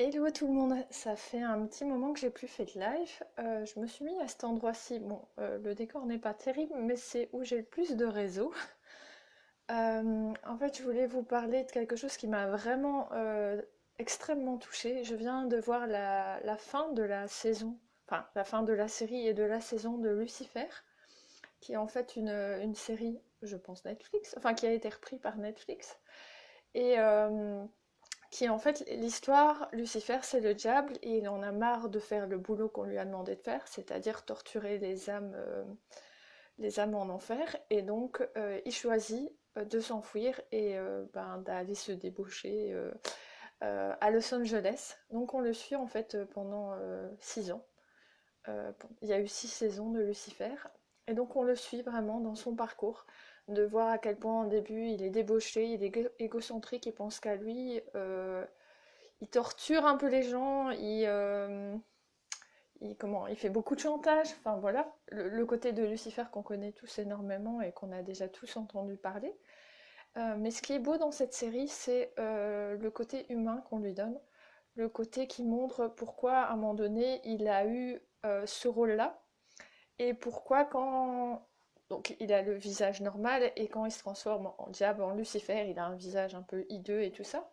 Hello tout le monde, ça fait un petit moment que j'ai plus fait de live. Je me suis mis à cet endroit-ci. Bon, le décor n'est pas terrible, mais c'est où j'ai le plus de réseau. En fait, je voulais vous parler de quelque chose qui m'a vraiment extrêmement touchée. Je viens de voir la fin de la saison, enfin la fin de la série et de la saison de Lucifer, qui est en fait une série, je pense Netflix, enfin qui a été repris par Netflix. Et qui est en fait l'histoire, Lucifer c'est le diable et il en a marre de faire le boulot qu'on lui a demandé de faire, c'est-à-dire torturer les âmes en enfer, et donc il choisit de s'enfuir et d'aller se débaucher à Los Angeles. Donc on le suit en fait pendant 6 ans. Il y a eu 6 saisons de Lucifer, et donc on le suit vraiment dans son parcours, de voir à quel point au début il est débauché, il est égocentrique, il pense qu'à lui, il torture un peu les gens, il fait beaucoup de chantage, enfin voilà, le côté de Lucifer qu'on connaît tous énormément et qu'on a déjà tous entendu parler. Mais ce qui est beau dans cette série, c'est le côté humain qu'on lui donne, le côté qui montre pourquoi à un moment donné il a eu ce rôle-là, et pourquoi quand... Donc il a le visage normal, et quand il se transforme en diable, en Lucifer, il a un visage un peu hideux et tout ça.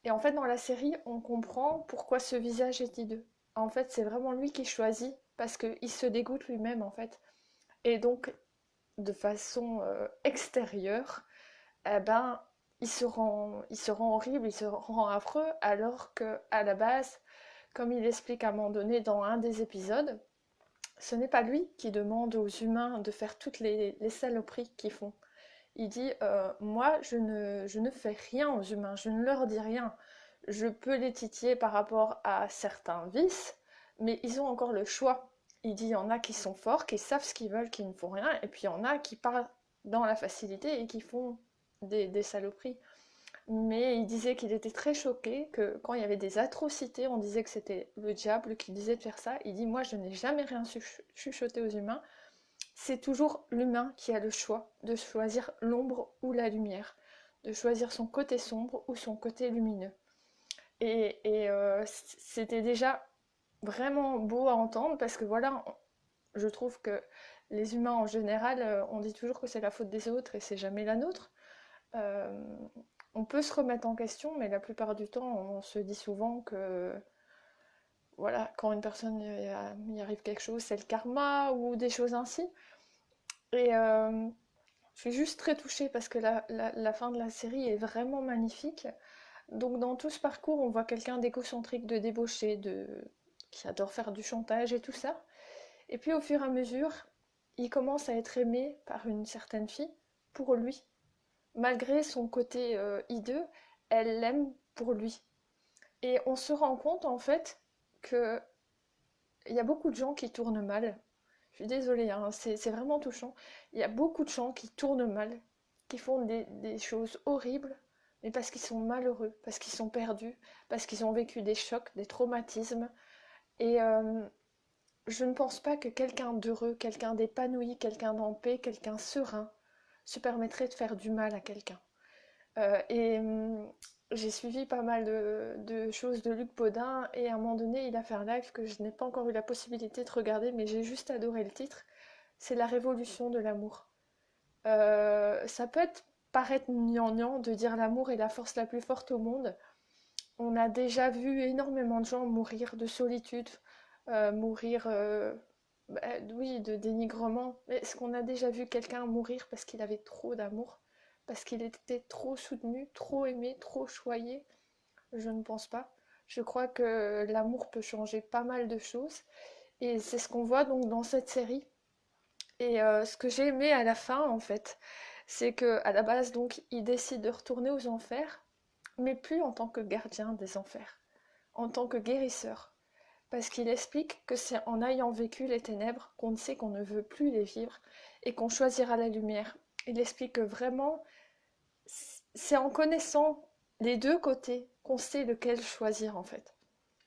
Et en fait, dans la série, on comprend pourquoi ce visage est hideux. En fait, c'est vraiment lui qui choisit, parce qu'il se dégoûte lui-même, en fait. Et donc, de façon extérieure, eh ben, il se rend horrible, il se rend affreux, alors que à la base, comme il explique à un moment donné dans un des épisodes, ce n'est pas lui qui demande aux humains de faire toutes les saloperies qu'ils font. Il dit moi, je ne fais rien aux humains, je ne leur dis rien. Je peux les titiller par rapport à certains vices, mais ils ont encore le choix. Il dit il y en a qui sont forts, qui savent ce qu'ils veulent, qui ne font rien, et puis il y en a qui partent dans la facilité et qui font des saloperies. Mais il disait qu'il était très choqué que quand il y avait des atrocités, on disait que c'était le diable qui disait de faire ça. Il dit moi, je n'ai jamais rien chuchoté aux humains, c'est toujours l'humain qui a le choix de choisir l'ombre ou la lumière, de choisir son côté sombre ou son côté lumineux. Et c'était déjà vraiment beau à entendre, parce que voilà, je trouve que les humains en général, on dit toujours que c'est la faute des autres et c'est jamais la nôtre. Euh, on peut se remettre en question, mais la plupart du temps, on se dit souvent que voilà, quand une personne y arrive quelque chose, c'est le karma ou des choses ainsi. Et je suis juste très touchée parce que la fin de la série est vraiment magnifique. Donc dans tout ce parcours, on voit quelqu'un d'égocentrique, de débauché, qui adore faire du chantage et tout ça. Et puis au fur et à mesure, il commence à être aimé par une certaine fille pour lui. Malgré son côté hideux, elle l'aime pour lui. Et on se rend compte en fait que il y a beaucoup de gens qui tournent mal. Je suis désolée, hein, c'est vraiment touchant. Il y a beaucoup de gens qui tournent mal, qui font des choses horribles, mais parce qu'ils sont malheureux, parce qu'ils sont perdus, parce qu'ils ont vécu des chocs, des traumatismes. Et je ne pense pas que quelqu'un d'heureux, quelqu'un d'épanoui, quelqu'un en paix, quelqu'un serein, se permettrait de faire du mal à quelqu'un. J'ai suivi pas mal de choses de Luc Baudin, et à un moment donné, il a fait un live que je n'ai pas encore eu la possibilité de regarder, mais j'ai juste adoré le titre. C'est la révolution de l'amour. Ça peut paraître gnangnan de dire l'amour est la force la plus forte au monde. On a déjà vu énormément de gens mourir de solitude, mourir, bah, oui, de dénigrement. Mais est-ce qu'on a déjà vu quelqu'un mourir parce qu'il avait trop d'amour, parce qu'il était trop soutenu, trop aimé, trop choyé? Je ne pense pas. Je crois que l'amour peut changer pas mal de choses. Et c'est ce qu'on voit donc dans cette série. Et ce que j'ai aimé à la fin, en fait, c'est que à la base, donc, il décide de retourner aux enfers, mais plus en tant que gardien des enfers, en tant que guérisseur. Parce qu'il explique que c'est en ayant vécu les ténèbres qu'on sait qu'on ne veut plus les vivre et qu'on choisira la lumière. Il explique que vraiment, c'est en connaissant les deux côtés qu'on sait lequel choisir, en fait.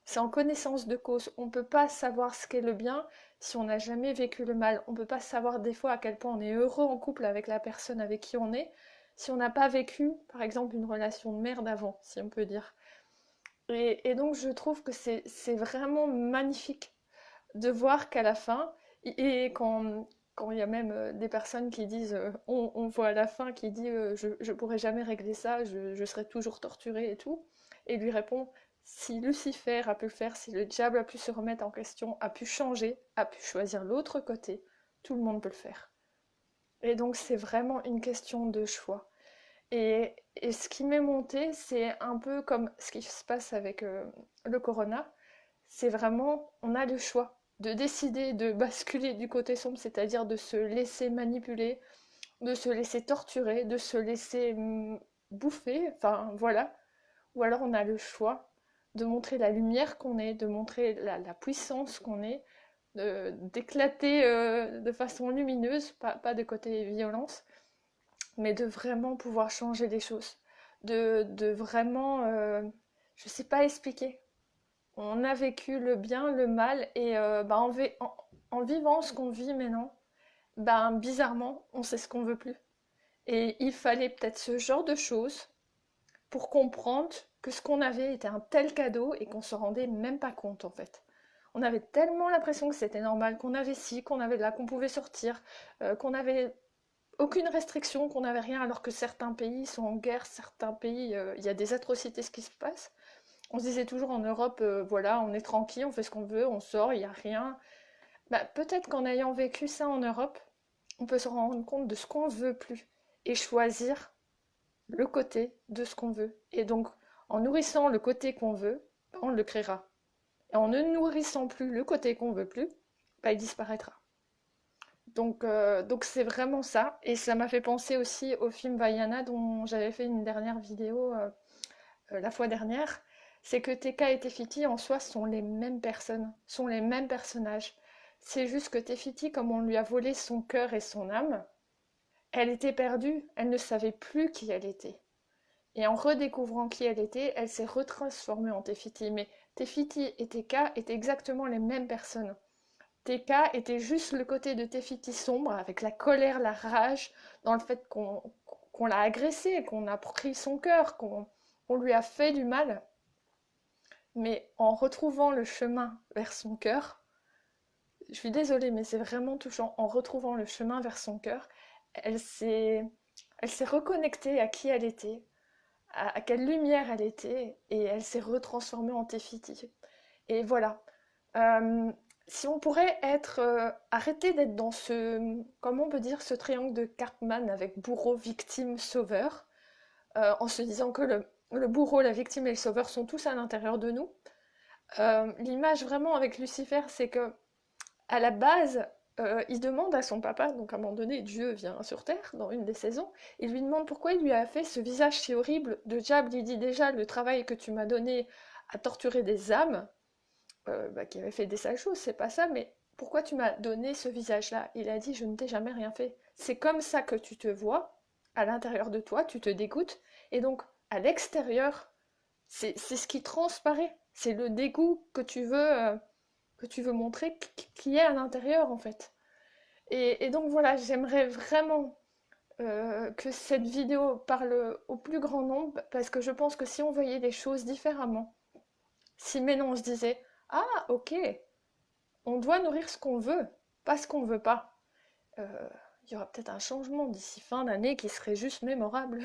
C'est en connaissance de cause. On ne peut pas savoir ce qu'est le bien si on n'a jamais vécu le mal. On ne peut pas savoir des fois à quel point on est heureux en couple avec la personne avec qui on est si on n'a pas vécu, par exemple, une relation de merde avant, si on peut dire. Et donc je trouve que c'est vraiment magnifique de voir qu'à la fin, et quand il y a même des personnes qui disent, on voit à la fin qui dit je pourrai jamais régler ça, je serai toujours torturé et tout, et lui répond, si Lucifer a pu le faire, si le diable a pu se remettre en question, a pu changer, a pu choisir l'autre côté, tout le monde peut le faire. Et donc c'est vraiment une question de choix. Et ce qui m'est monté, c'est un peu comme ce qui se passe avec le corona, c'est vraiment, on a le choix de décider de basculer du côté sombre, c'est-à-dire de se laisser manipuler, de se laisser torturer, de se laisser bouffer, enfin voilà. Ou alors on a le choix de montrer la lumière qu'on est, de montrer la puissance qu'on est, d'éclater de façon lumineuse, pas de côté violence, mais de vraiment pouvoir changer les choses, de vraiment, je sais pas expliquer. On a vécu le bien, le mal, et bah, en vivant ce qu'on vit maintenant, bah, bizarrement, on sait ce qu'on veut plus. Et il fallait peut-être ce genre de choses pour comprendre que ce qu'on avait était un tel cadeau et qu'on se rendait même pas compte en fait. On avait tellement l'impression que c'était normal, qu'on avait ci, qu'on avait là, qu'on pouvait sortir, qu'on avait aucune restriction, qu'on n'avait rien, alors que certains pays sont en guerre, certains pays, il y a des atrocités ce qui se passe. On se disait toujours en Europe, voilà, on est tranquille, on fait ce qu'on veut, on sort, il n'y a rien. Bah, peut-être qu'en ayant vécu ça en Europe, on peut se rendre compte de ce qu'on veut plus et choisir le côté de ce qu'on veut. Et donc, en nourrissant le côté qu'on veut, on le créera. Et en ne nourrissant plus le côté qu'on veut plus, bah, il disparaîtra. Donc c'est vraiment ça. Et ça m'a fait penser aussi au film Vaiana dont j'avais fait une dernière vidéo la fois dernière. C'est que Teka et Tefiti en soi sont les mêmes personnes, sont les mêmes personnages. C'est juste que Tefiti, comme on lui a volé son cœur et son âme, elle était perdue, elle ne savait plus qui elle était. Et en redécouvrant qui elle était, elle s'est retransformée en Tefiti. Mais Tefiti et Teka étaient exactement les mêmes personnes. Teka était juste le côté de Tefiti sombre, avec la colère, la rage, dans le fait qu'on l'a agressé, qu'on a pris son cœur, qu'on lui a fait du mal. Mais en retrouvant le chemin vers son cœur, je suis désolée, mais c'est vraiment touchant, en retrouvant le chemin vers son cœur, elle s'est, elle s'est reconnectée à qui elle était, à quelle lumière elle était, et elle s'est retransformée en Tefiti. Et voilà. Euh, Si on pourrait être arrêter d'être dans ce, comment on peut dire, ce triangle de Cartman avec bourreau, victime, sauveur, en se disant que le bourreau, la victime et le sauveur sont tous à l'intérieur de nous. L'image vraiment avec Lucifer, c'est que à la base, il demande à son papa, donc à un moment donné, Dieu vient sur Terre dans une des saisons, il lui demande pourquoi il lui a fait ce visage si horrible. Le diable lui dit déjà le travail que tu m'as donné à torturer des âmes, bah, qui avait fait des sales choses, c'est pas ça, mais pourquoi tu m'as donné ce visage-là? Il a dit je ne t'ai jamais rien fait. C'est comme ça que tu te vois, à l'intérieur de toi, tu te dégoûtes, et donc à l'extérieur, c'est ce qui transparaît, c'est le dégoût que tu veux montrer qui est à l'intérieur en fait. Et donc voilà, j'aimerais vraiment que cette vidéo parle au plus grand nombre parce que je pense que si on voyait les choses différemment, si maintenant on se disait ah ok, on doit nourrir ce qu'on veut, pas ce qu'on veut pas, euh, il y aura peut-être un changement d'ici fin d'année qui serait juste mémorable.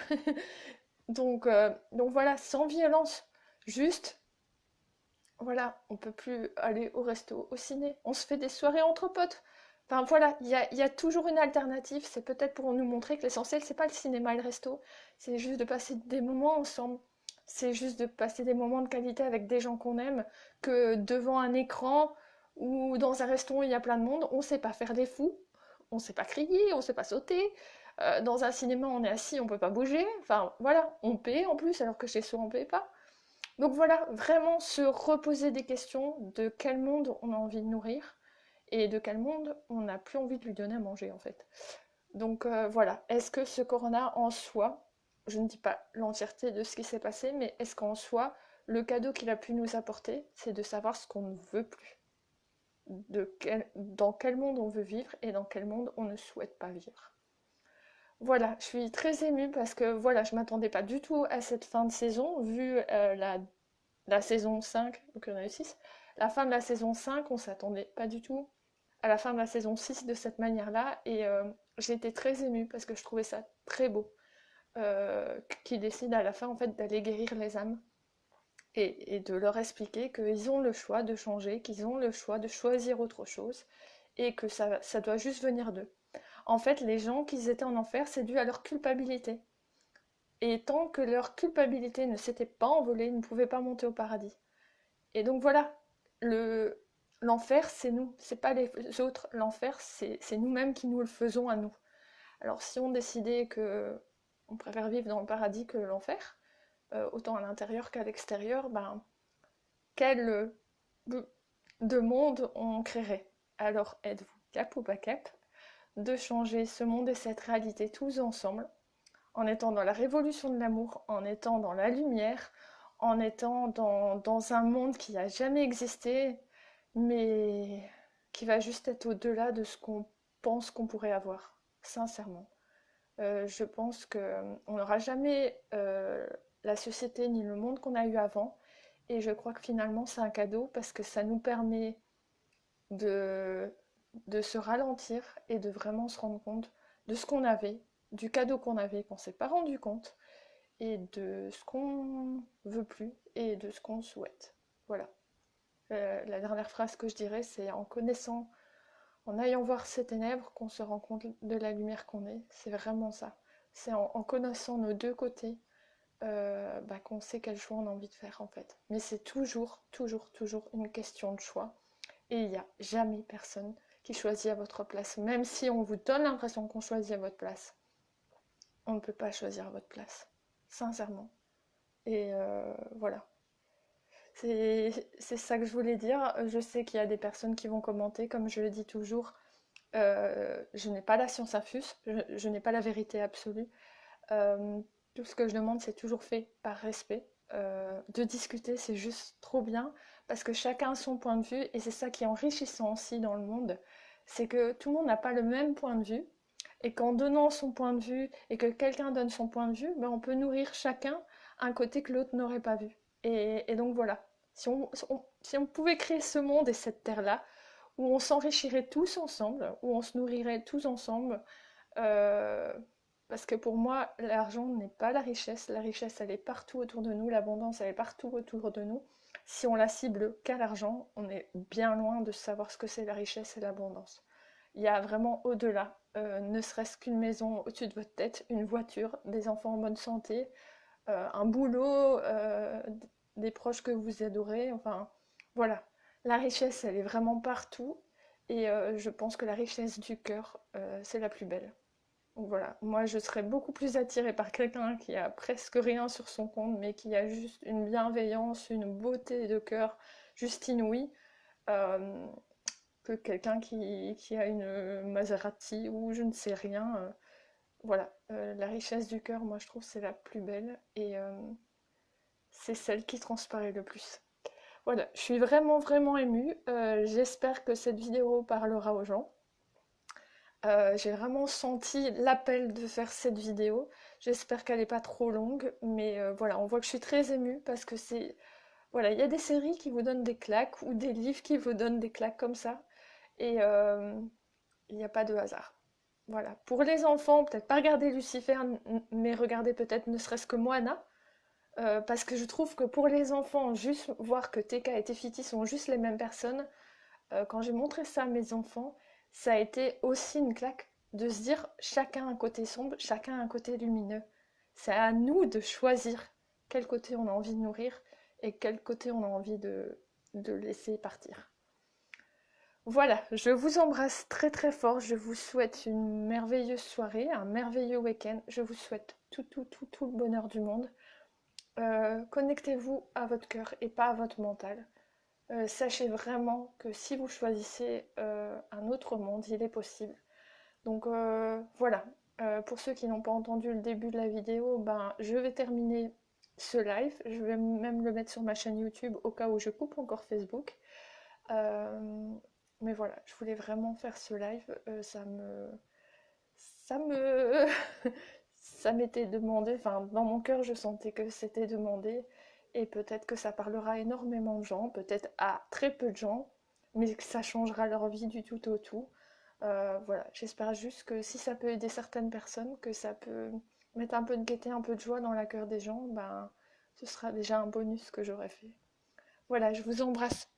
Donc voilà, sans violence, juste voilà, on peut plus aller au resto, au ciné, on se fait des soirées entre potes. Enfin voilà, il y a toujours une alternative, c'est peut-être pour nous montrer que l'essentiel, c'est pas le cinéma et le resto, c'est juste de passer des moments ensemble, c'est juste de passer des moments de qualité avec des gens qu'on aime, que devant un écran ou dans un resto où il y a plein de monde, on sait pas faire des fous, on sait pas crier, on sait pas sauter. Dans un cinéma, on est assis, on peut pas bouger. Enfin voilà, on paie en plus, alors que chez soi, on paie pas. Donc voilà, vraiment se reposer des questions de quel monde on a envie de nourrir et de quel monde on n'a plus envie de lui donner à manger en fait. Donc voilà, est-ce que ce corona en soi, je ne dis pas l'entièreté de ce qui s'est passé, mais est-ce qu'en soi, le cadeau qu'il a pu nous apporter, c'est de savoir ce qu'on ne veut plus, dans quel monde on veut vivre et dans quel monde on ne souhaite pas vivre. Voilà, je suis très émue parce que voilà, je m'attendais pas du tout à cette fin de saison, vu la la saison 5, donc il y en a eu 6. La fin de la saison 5, on s'attendait pas du tout à la fin de la saison 6 de cette manière-là. Et j'ai été très émue parce que je trouvais ça très beau. Qu'ils décident à la fin en fait d'aller guérir les âmes et de leur expliquer qu'ils ont le choix de changer, qu'ils ont le choix de choisir autre chose et que ça doit juste venir d'eux. En fait, les gens qui étaient en enfer, c'est dû à leur culpabilité. Et tant que leur culpabilité ne s'était pas envolée, ils ne pouvaient pas monter au paradis. Et donc voilà, le l'enfer, c'est nous, c'est pas les autres. L'enfer, c'est nous-mêmes qui nous le faisons à nous. Alors si on décidait que on préfère vivre dans le paradis que l'enfer, autant à l'intérieur qu'à l'extérieur, ben quel de monde on créerait? Alors êtes-vous cap ou pas cap de changer ce monde et cette réalité tous ensemble, en étant dans la révolution de l'amour, en étant dans la lumière, en étant dans un monde qui n'a jamais existé, mais qui va juste être au-delà de ce qu'on pense qu'on pourrait avoir, sincèrement. Je pense qu'on n'aura jamais la société ni le monde qu'on a eu avant, et je crois que finalement c'est un cadeau parce que ça nous permet de, de se ralentir et de vraiment se rendre compte de ce qu'on avait, du cadeau qu'on avait, qu'on s'est pas rendu compte, et de ce qu'on veut plus et de ce qu'on souhaite. Voilà. La dernière phrase que je dirais, c'est en connaissant, en ayant voir ces ténèbres, qu'on se rend compte de la lumière qu'on est. C'est vraiment ça. C'est en connaissant nos deux côtés qu'on sait quel choix on a envie de faire en fait. Mais c'est toujours, toujours, toujours une question de choix. Et il n'y a jamais personne qui choisit à votre place. Même si on vous donne l'impression qu'on choisit à votre place, on ne peut pas choisir à votre place. Sincèrement. Et voilà. C'est ça que je voulais dire. Je sais qu'il y a des personnes qui vont commenter, comme je le dis toujours. Je n'ai pas la science infuse, je n'ai pas la vérité absolue. Tout ce que je demande, c'est toujours fait par respect. De discuter, c'est juste trop bien parce que chacun a son point de vue et c'est ça qui est enrichissant aussi dans le monde. C'est que tout le monde n'a pas le même point de vue et qu'en donnant son point de vue et que quelqu'un donne son point de vue, ben on peut nourrir chacun un côté que l'autre n'aurait pas vu. Et donc voilà, si on pouvait créer ce monde et cette terre-là, où on s'enrichirait tous ensemble, où on se nourrirait tous ensemble, euh, parce que pour moi, l'argent n'est pas la richesse elle est partout autour de nous, l'abondance elle est partout autour de nous. Si on la cible qu'à l'argent, on est bien loin de savoir ce que c'est la richesse et l'abondance. Il y a vraiment au-delà, ne serait-ce qu'une maison au-dessus de votre tête, une voiture, des enfants en bonne santé, un boulot, des proches que vous adorez, enfin voilà. La richesse, elle est vraiment partout et je pense que la richesse du cœur, c'est la plus belle. Donc voilà, moi je serais beaucoup plus attirée par quelqu'un qui a presque rien sur son compte, mais qui a juste une bienveillance, une beauté de cœur juste inouïe, euh, que quelqu'un qui a une Maserati ou je ne sais rien. Voilà, la richesse du cœur, moi je trouve c'est la plus belle et c'est celle qui transparaît le plus. Voilà, je suis vraiment vraiment émue. J'espère que cette vidéo parlera aux gens. J'ai vraiment senti l'appel de faire cette vidéo. J'espère qu'elle n'est pas trop longue, mais voilà, on voit que je suis très émue parce que c'est... Voilà, il y a des séries qui vous donnent des claques ou des livres qui vous donnent des claques comme ça, et il n'y a pas de hasard. Voilà, pour les enfants, peut-être pas regarder Lucifer, mais regarder peut-être ne serait-ce que Moana, parce que je trouve que pour les enfants, juste voir que TK et Tefiti sont juste les mêmes personnes, quand j'ai montré ça à mes enfants, ça a été aussi une claque de se dire chacun un côté sombre, chacun un côté lumineux. C'est à nous de choisir quel côté on a envie de nourrir et quel côté on a envie de laisser partir. Voilà, je vous embrasse très très fort, je vous souhaite une merveilleuse soirée, un merveilleux week-end, je vous souhaite tout le bonheur du monde. Connectez-vous à votre cœur et pas à votre mental. Sachez vraiment que si vous choisissez un autre monde, il est possible. Donc voilà. Pour ceux qui n'ont pas entendu le début de la vidéo, ben, je vais terminer ce live. Je vais même le mettre sur ma chaîne YouTube au cas où je coupe encore Facebook. Euh, mais voilà, je voulais vraiment faire ce live. Ça me, ça m'était demandé. Enfin, dans mon cœur, je sentais que c'était demandé. et peut-être que ça parlera à énormément de gens, peut-être à très peu de gens, mais que ça changera leur vie du tout au tout. Voilà, j'espère juste que si ça peut aider certaines personnes, que ça peut mettre un peu de gaieté, un peu de joie dans la cœur des gens, ben ce sera déjà un bonus que j'aurais fait. Voilà, je vous embrasse